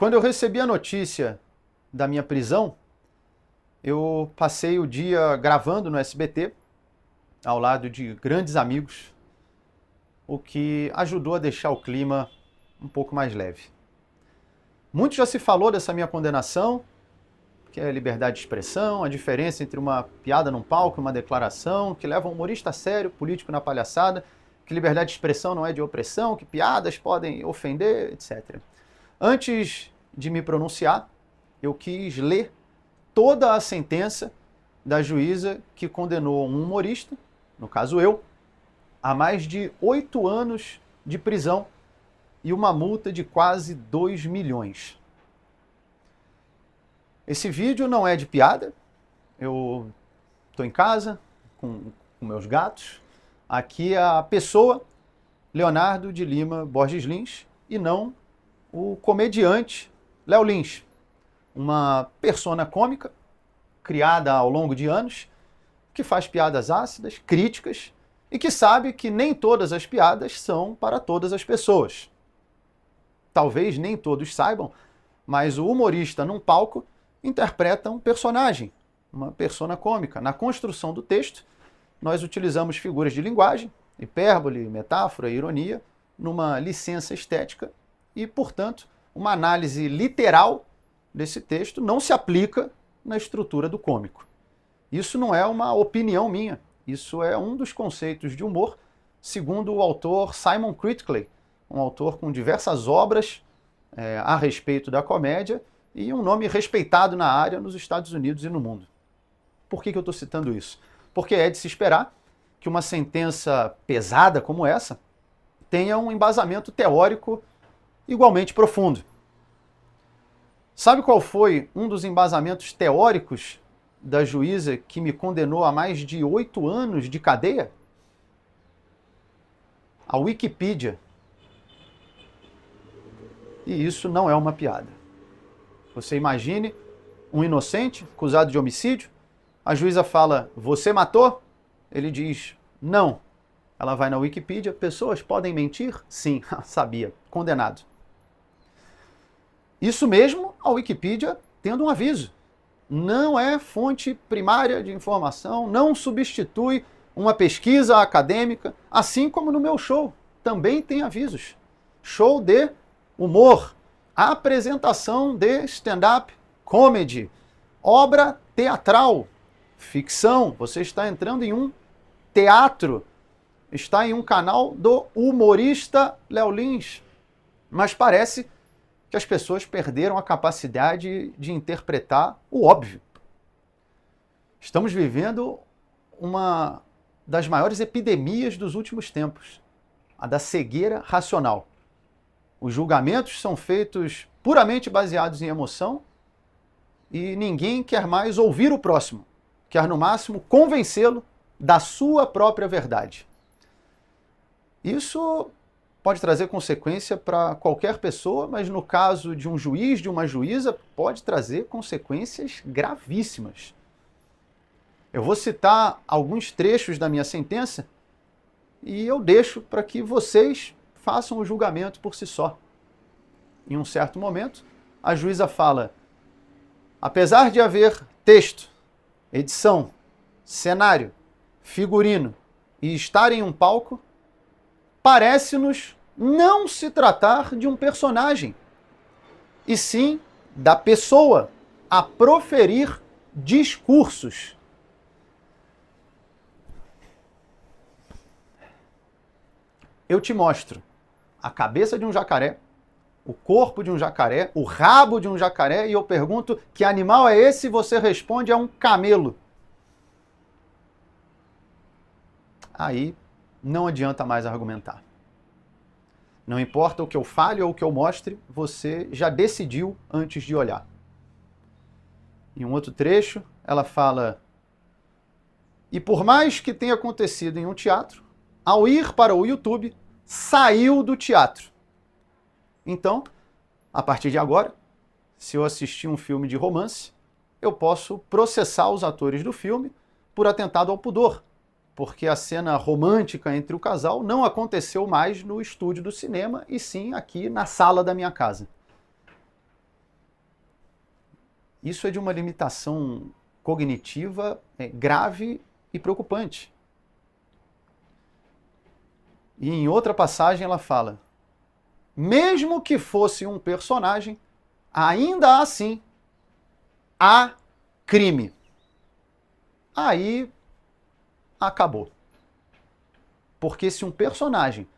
Quando eu recebi a notícia da minha prisão, eu passei o dia gravando no SBT, ao lado de grandes amigos, o que ajudou a deixar o clima um pouco mais leve. Muito já se falou dessa minha condenação, que é a liberdade de expressão, a diferença entre uma piada num palco e uma declaração, que leva um humorista a sério, político na palhaçada, que liberdade de expressão não é de opressão, que piadas podem ofender, etc. Antes de me pronunciar, eu quis ler toda a sentença da juíza que condenou um humorista, no caso eu, a mais de 8 anos de prisão e uma multa de quase 2 milhões. Esse vídeo não é de piada, eu estou em casa com meus gatos. Aqui é a pessoa Leonardo de Lima Borges Lins e não o comediante Léo Lins, uma persona cômica criada ao longo de anos, que faz piadas ácidas, críticas e que sabe que nem todas as piadas são para todas as pessoas. Talvez nem todos saibam, mas o humorista num palco interpreta um personagem, uma persona cômica. Na construção do texto, nós utilizamos figuras de linguagem, hipérbole, metáfora, ironia, numa licença estética e, portanto, uma análise literal desse texto não se aplica na estrutura do cômico. Isso não é uma opinião minha, isso é um dos conceitos de humor, segundo o autor Simon Critickley, um autor com diversas obras a respeito da comédia e um nome respeitado na área nos Estados Unidos e no mundo. Por que eu estou citando isso? Porque é de se esperar que uma sentença pesada como essa tenha um embasamento teórico igualmente profundo. Sabe qual foi um dos embasamentos teóricos da juíza que me condenou a mais de 8 anos de cadeia? A Wikipedia. E isso não é uma piada. Você imagine um inocente acusado de homicídio, a juíza fala, você matou? Ele diz, não. Ela vai na Wikipedia, pessoas podem mentir? Sim, sabia, condenado. Isso mesmo, a Wikipedia tendo um aviso. Não é fonte primária de informação, não substitui uma pesquisa acadêmica, assim como no meu show, também tem avisos. Show de humor, apresentação de stand-up comedy, obra teatral, ficção. Você está entrando em um teatro, está em um canal do humorista Léo Lins. Mas parece que as pessoas perderam a capacidade de interpretar o óbvio. Estamos vivendo uma das maiores epidemias dos últimos tempos, a da cegueira racional. Os julgamentos são feitos puramente baseados em emoção e ninguém quer mais ouvir o próximo, quer no máximo convencê-lo da sua própria verdade. Isso pode trazer consequência para qualquer pessoa, mas no caso de um juiz, de uma juíza, pode trazer consequências gravíssimas. Eu vou citar alguns trechos da minha sentença e eu deixo para que vocês façam o julgamento por si só. Em um certo momento, a juíza fala, apesar de haver texto, edição, cenário, figurino e estar em um palco, parece-nos não se tratar de um personagem, e sim da pessoa a proferir discursos. Eu te mostro a cabeça de um jacaré, o corpo de um jacaré, o rabo de um jacaré, e eu pergunto que animal é esse e você responde é um camelo. Aí não adianta mais argumentar. Não importa o que eu fale ou o que eu mostre, você já decidiu antes de olhar. Em um outro trecho, ela fala, e por mais que tenha acontecido em um teatro, ao ir para o YouTube, saiu do teatro. Então, a partir de agora, se eu assistir um filme de romance, eu posso processar os atores do filme por atentado ao pudor, porque a cena romântica entre o casal não aconteceu mais no estúdio do cinema, e sim aqui na sala da minha casa. isso é de uma limitação cognitiva grave e preocupante. E em outra passagem ela fala, mesmo que fosse um personagem, ainda assim há crime. Aí acabou. Porque se um personagem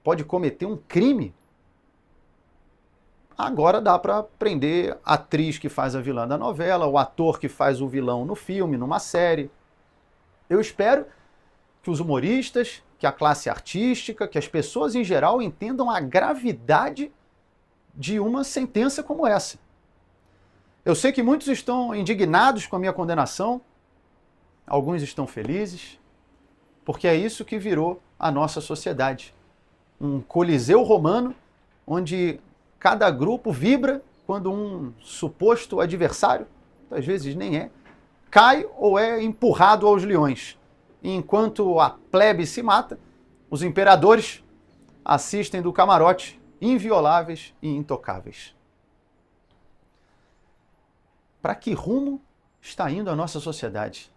pode cometer um crime, agora dá para prender a atriz que faz a vilã da novela, o ator que faz o vilão no filme, numa série. Eu espero que os humoristas, que a classe artística, que as pessoas em geral entendam a gravidade de uma sentença como essa. Eu sei que muitos estão indignados com a minha condenação, alguns estão felizes, porque é isso que virou a nossa sociedade. Um coliseu romano, onde cada grupo vibra quando um suposto adversário, às vezes nem é, cai ou é empurrado aos leões. E enquanto a plebe se mata, os imperadores assistem do camarote, invioláveis e intocáveis. Para que rumo está indo a nossa sociedade?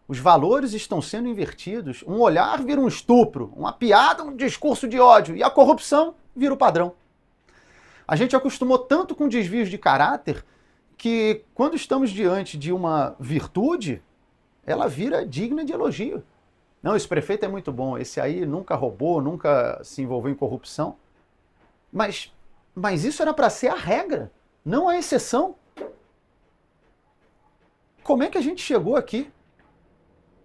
Os valores estão sendo invertidos, um olhar vira um estupro, uma piada, um discurso de ódio, e a corrupção vira o padrão. A gente acostumou tanto com desvios de caráter que, quando estamos diante de uma virtude, ela vira digna de elogio. Não, esse prefeito é muito bom, esse aí nunca roubou, nunca se envolveu em corrupção. Mas isso era para ser a regra, não a exceção. Como é que a gente chegou aqui?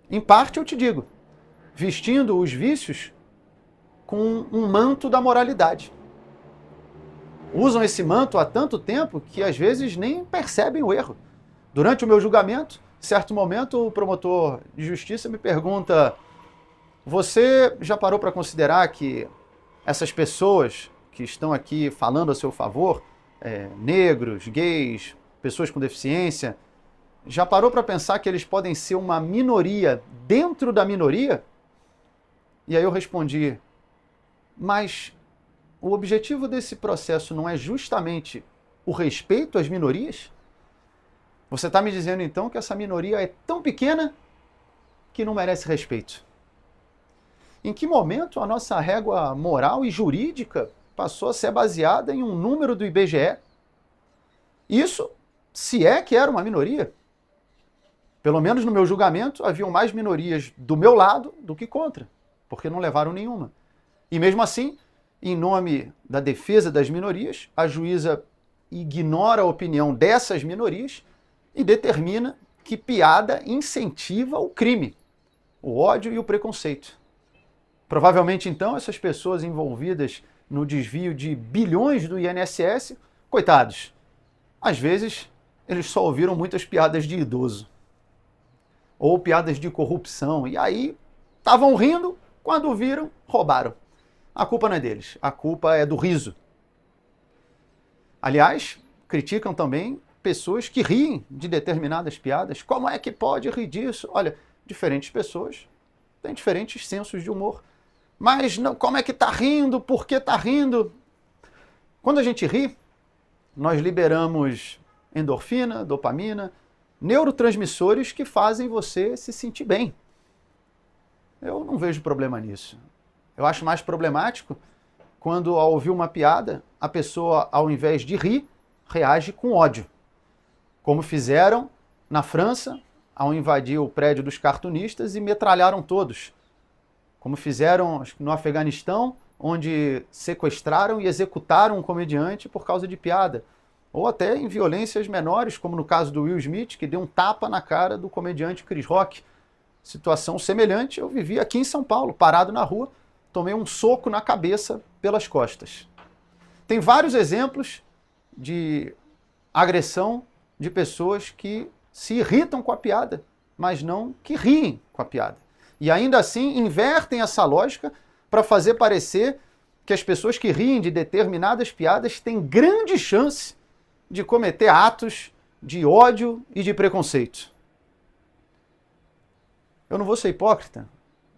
Em parte, eu te digo, vestindo os vícios com um manto da moralidade. Usam esse manto há tanto tempo que às vezes nem percebem o erro. Durante o meu julgamento, em certo momento, o promotor de justiça me pergunta: você já parou para considerar que essas pessoas que estão aqui falando a seu favor, negros, gays, pessoas com deficiência, já parou para pensar que eles podem ser uma minoria dentro da minoria? E aí eu respondi, mas o objetivo desse processo não é justamente o respeito às minorias? Você está me dizendo então que essa minoria é tão pequena que não merece respeito. Em que momento a nossa régua moral e jurídica passou a ser baseada em um número do IBGE? Isso, se é que era uma minoria. Pelo menos no meu julgamento, haviam mais minorias do meu lado do que contra, porque não levaram nenhuma. E mesmo assim, em nome da defesa das minorias, a juíza ignora a opinião dessas minorias e determina que piada incentiva o crime, o ódio e o preconceito. Provavelmente, então, essas pessoas envolvidas no desvio de bilhões do INSS, coitados, às vezes eles só ouviram muitas piadas de idoso ou piadas de corrupção, e aí estavam rindo, quando viram, roubaram. A culpa não é deles, a culpa é do riso. Aliás, criticam também pessoas que riem de determinadas piadas. Como é que pode rir disso? Olha, diferentes pessoas têm diferentes sensos de humor. Mas não, como é que está rindo? Por que está rindo? Quando a gente ri, nós liberamos endorfina, dopamina, neurotransmissores que fazem você se sentir bem. Eu não vejo problema nisso. Eu acho mais problemático quando, ao ouvir uma piada, a pessoa, ao invés de rir, reage com ódio. Como fizeram na França, ao invadir o prédio dos cartunistas e metralharam todos. Como fizeram no Afeganistão, onde sequestraram e executaram um comediante por causa de piada. Ou até em violências menores, como no caso do Will Smith, que deu um tapa na cara do comediante Chris Rock. Situação semelhante eu vivi aqui em São Paulo, parado na rua, tomei um soco na cabeça pelas costas. Tem vários exemplos de agressão de pessoas que se irritam com a piada, mas não que riem com a piada. E ainda assim invertem essa lógica para fazer parecer que as pessoas que riem de determinadas piadas têm grande chance de cometer atos de ódio e de preconceito. Eu não vou ser hipócrita.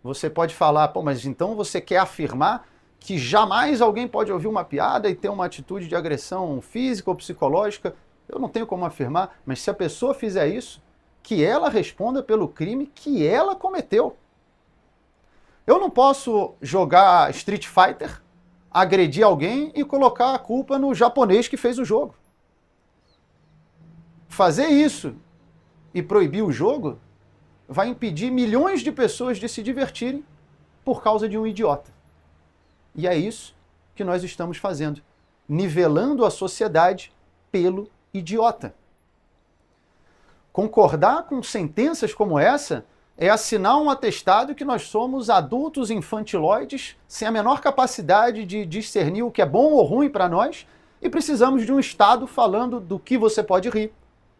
Você pode falar, pô, mas então você quer afirmar que jamais alguém pode ouvir uma piada e ter uma atitude de agressão física ou psicológica Eu não tenho como afirmar, mas se a pessoa fizer isso, que ela responda pelo crime que ela cometeu. Eu não posso jogar Street Fighter, agredir alguém e colocar a culpa no japonês que fez o jogo. Fazer isso e proibir o jogo vai impedir milhões de pessoas de se divertirem por causa de um idiota. E é isso que nós estamos fazendo, nivelando a sociedade pelo idiota. Concordar com sentenças como essa é assinar um atestado que nós somos adultos infantiloides, sem a menor capacidade de discernir o que é bom ou ruim para nós, e precisamos de um Estado falando do que você pode rir,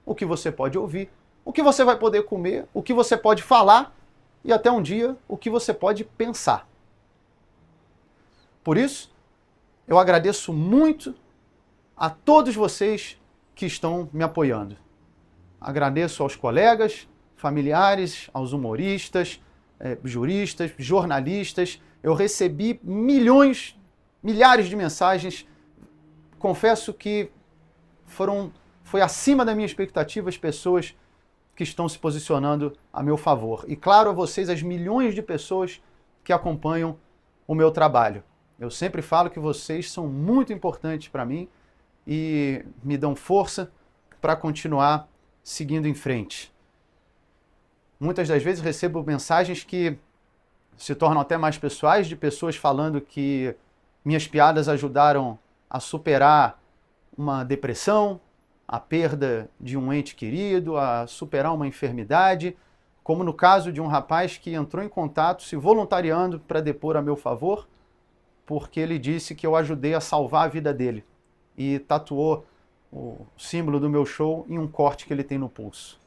o que você pode ouvir, o que você vai poder comer, o que você pode falar e até um dia o que você pode pensar. Por isso, eu agradeço muito a todos vocês que estão me apoiando. Agradeço aos colegas, familiares, aos humoristas, juristas, jornalistas. Eu recebi milhares de mensagens. Confesso que foi acima da minha expectativa as pessoas que estão se posicionando a meu favor. E claro, a vocês, as milhões de pessoas que acompanham o meu trabalho. Eu sempre falo que vocês são muito importantes para mim e me dão força para continuar seguindo em frente. Muitas das vezes recebo mensagens que se tornam até mais pessoais, de pessoas falando que minhas piadas ajudaram a superar uma depressão, a perda de um ente querido, a superar uma enfermidade, como no caso de um rapaz que entrou em contato se voluntariando para depor a meu favor, porque ele disse que eu ajudei a salvar a vida dele e tatuou o símbolo do meu show em um corte que ele tem no pulso.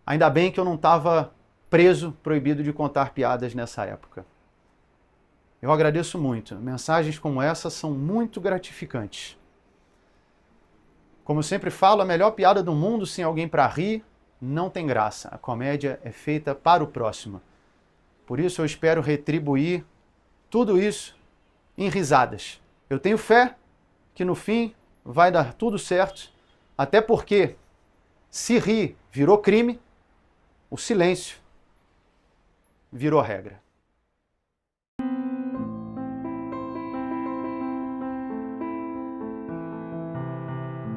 Ainda bem que eu não estava preso, proibido de contar piadas nessa época. Eu agradeço muito. Mensagens como essa são muito gratificantes. Como eu sempre falo, a melhor piada do mundo sem alguém para rir não tem graça. A comédia é feita para o próximo. Por isso eu espero retribuir tudo isso em risadas. Eu tenho fé que no fim vai dar tudo certo, até porque se rir virou crime, o silêncio virou regra.